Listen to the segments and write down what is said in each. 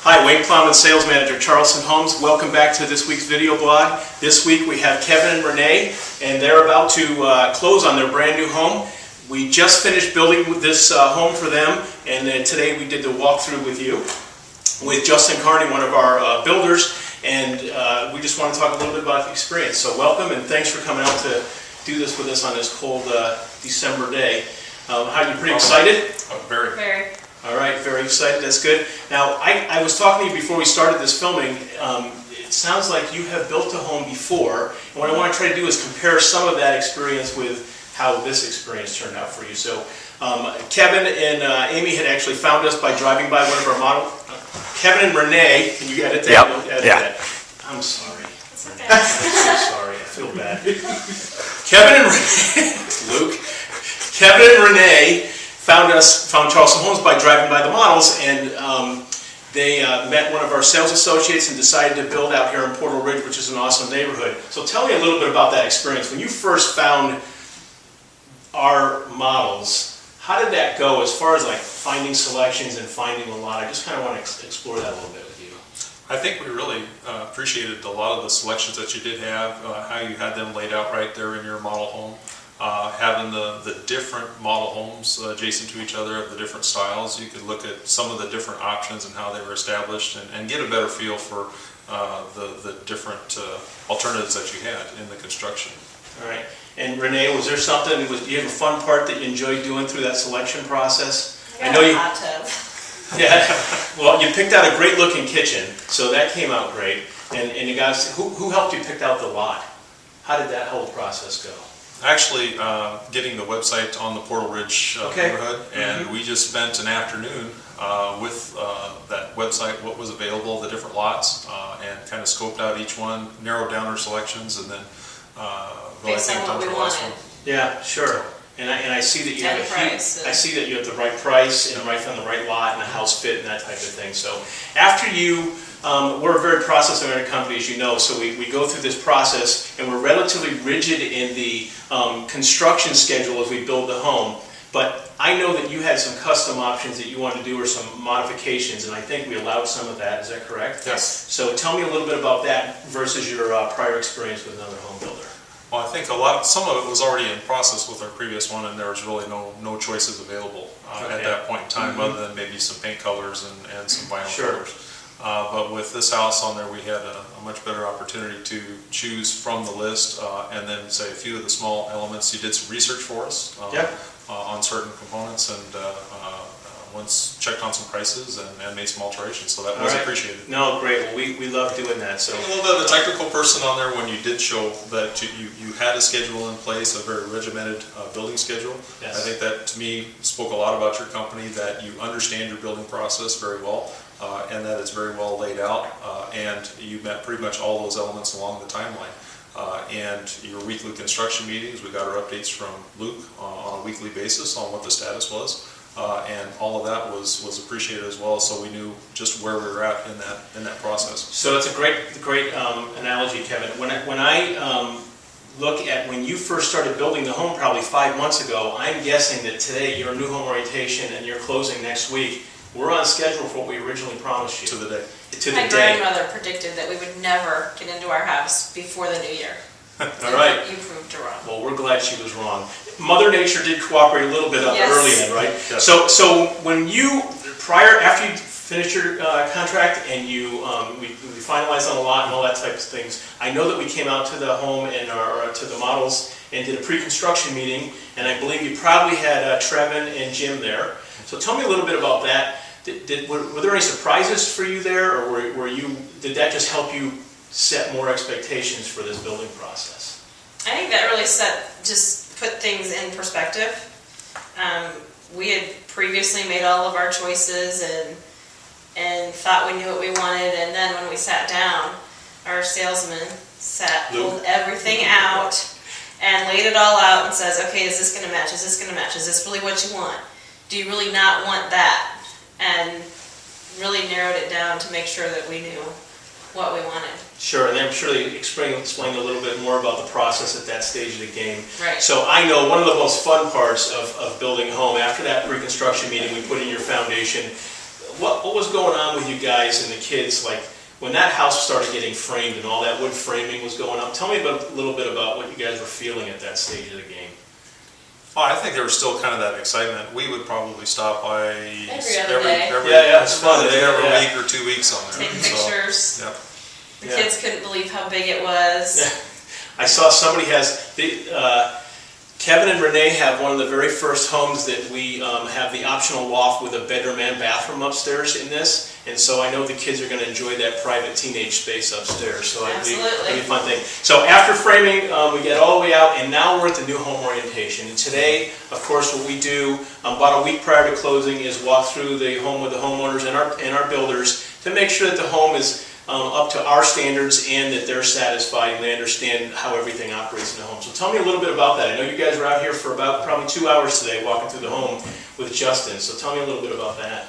Hi, Wayne Plowman, Sales Manager, Charleston Homes. Welcome back to this week's video blog. This week we have Kevin and Renee, and they're about to close on their brand new home. We just finished building this home for them, and today we did the walkthrough with you, with Justin Carney, one of our builders, and we just want to talk a little bit about the experience. So welcome, and thanks for coming out to do this with us on this cold December day. How are you, pretty excited? Oh, very. Very. All right, very excited, that's good. Now, I was talking to you before we started this filming. It sounds like you have built a home before, and what I want to try to do is compare some of that experience with how this experience turned out for you. So, Kevin and Amy had actually found us by driving by one of our models. Kevin and Renee, can you edit that? Yep. Edit Yeah. that. I'm sorry. It's okay. I'm so sorry, I feel bad. Kevin and Renee, Luke, Kevin and Renee found Charleston Homes by driving by the models, and they met one of our sales associates and decided to build out here in Portal Ridge, which is an awesome neighborhood. So tell me a little bit about that experience. When you first found our models, how did that go as far as like finding selections and finding a lot? I just kind of want to explore that a little bit with you. I think we really appreciated a lot of the selections that you did have, how you had them laid out right there in your model home. Having the different model homes adjacent to each other of the different styles, you could look at some of the different options and how they were established and get a better feel for the different alternatives that you had in the construction. All right. And Renee, was there something, do you have a fun part that you enjoyed doing through that selection process? I know you. Hot tub. Yeah. Well, you picked out a great looking kitchen, so that came out great. And you guys, who helped you pick out the lot? How did that whole process go? Actually, getting the website on the Portal Ridge neighborhood, and we just spent an afternoon with that website, what was available, the different lots, and kind of scoped out each one, narrowed down our selections, and then really Based on what we wanted. Yeah, sure. And I see that you have price, I see that you have the right price and right on the right lot and the house fit and that type of thing. So after you, we're a very process-oriented company, as you know, so we go through this process and we're relatively rigid in the construction schedule as we build the home. But I know that you had some custom options that you wanted to do or some modifications, and I think we allowed some of that. Is that correct? Yes. So tell me a little bit about that versus your prior experience with another home builder. Well, I think some of it was already in process with our previous one, and there was really no choices available at that point in time, other than maybe some paint colors and some vinyl colors. But with this house on there, we had a much better opportunity to choose from the list, and then say a few of the small elements. You did some research for us on certain components, and once checked on some prices and made some alterations, so that was appreciated. No, great. Well, we love doing that. So a little bit of a technical person on there when you did show that you had a schedule in place, a very regimented building schedule. Yes. I think that to me spoke a lot about your company, that you understand your building process very well, and that it's very well laid out, and you met pretty much all those elements along the timeline. And your weekly construction meetings, we got our updates from Luke on a weekly basis on what the status was. And all of that was appreciated as well, so we knew just where we were at in that process. So it's a great analogy, Kevin. When I look at when you first started building the home, probably 5 months ago, I'm guessing that today your new home orientation and your closing next week, we're on schedule for what we originally promised you. To the day. My grandmother predicted that we would never get into our house before the new year. All right. You proved her wrong. Well, we're glad she was wrong. Mother Nature did cooperate a little bit on the early end, right? Yes. So when you, after you finished your contract and we finalized on the lot and all that type of things, I know that we came out to the home and to the models and did a pre-construction meeting, and I believe you probably had Trevin and Jim there. So tell me a little bit about that. Were there any surprises for you there, or did that just help you set more expectations for this building process? I think that really just put things in perspective. We had previously made all of our choices and thought we knew what we wanted, and then when we sat down, our salesman pulled everything out and laid it all out and says, okay, is this going to match? Is this going to match? Is this really what you want? Do you really not want that? And really narrowed it down to make sure that we knew what we wanted. Sure, and I'm sure they explained a little bit more about the process at that stage of the game. Right. So I know one of the most fun parts of building a home, after that pre-construction meeting, we put in your foundation. what was going on with you guys and the kids, like, when that house started getting framed and all that wood framing was going up? Tell me a little bit about what you guys were feeling at that stage of the game. Oh, I think there was still kind of that excitement. We would probably stop by Every other day. It's fun. Every week or 2 weeks on there. Take pictures. So, yep. The kids couldn't believe how big it was. Yeah. I saw somebody Kevin and Renee have one of the very first homes that we have the optional loft with a bedroom and bathroom upstairs in this, and so I know the kids are going to enjoy that private teenage space upstairs. So it'll be a fun thing. So after framing, we get all the way out, and now we're at the new home orientation. And today, of course, what we do about a week prior to closing is walk through the home with the homeowners and our builders to make sure that the home is up to our standards and that they're satisfied and they understand how everything operates in the home. So tell me a little bit about that. I know you guys were out here for about probably 2 hours today walking through the home with Justin. So tell me a little bit about that.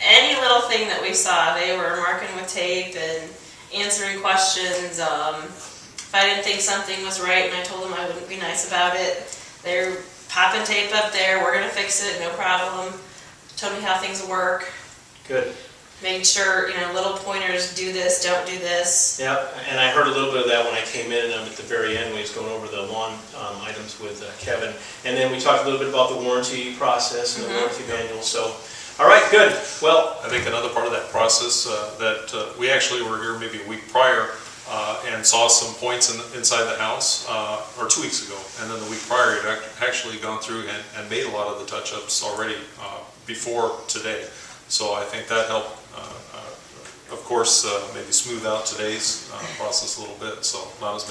Any little thing that we saw, they were marking with tape and answering questions. If I didn't think something was right and I told them I wouldn't be nice about it, they're popping tape up there, we're going to fix it, no problem. Told me how things work. Good. Making sure, little pointers, do this, don't do this. Yep, and I heard a little bit of that when I came in, and at the very end when he was going over the lawn items with Kevin. And then we talked a little bit about the warranty process and the warranty manual. So, all right, good. Well, I think another part of that process that we actually were here maybe a week prior and saw some points inside the house, or 2 weeks ago. And then the week prior, had actually gone through and made a lot of the touch-ups already before today. So I think that helped, of course, maybe smooth out today's process a little bit. So not as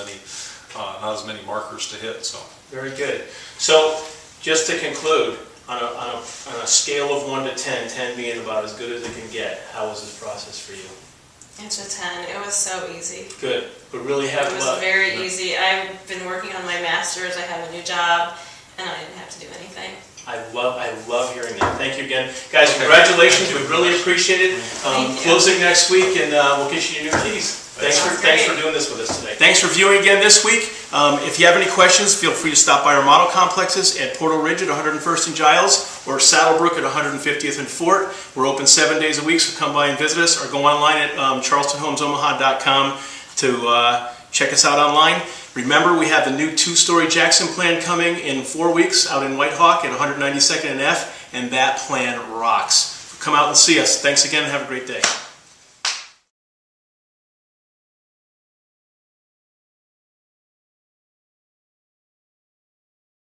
many markers to hit. So very good. So just to conclude, on a scale of 1 to 10, 10 being about as good as it can get, how was this process for you? It's a 10. It was so easy. Good. But really have It was very easy. I've been working on my master's. I have a new job, and I didn't have to do anything. I love hearing that. Thank you again. Guys, congratulations. We really appreciate it. Closing next week, and we'll get you your new keys. Thanks for doing this with us today. Thanks for viewing again this week. If you have any questions, feel free to stop by our model complexes at Portal Ridge at 101st and Giles or Saddlebrook at 150th and Fort. We're open 7 days a week, so come by and visit us, or go online at charlestonhomesomaha.com to check us out online. Remember, we have the new 2-story Jackson plan coming in 4 weeks out in Whitehawk at 192nd and F, and that plan rocks. Come out and see us. Thanks again and have a great day.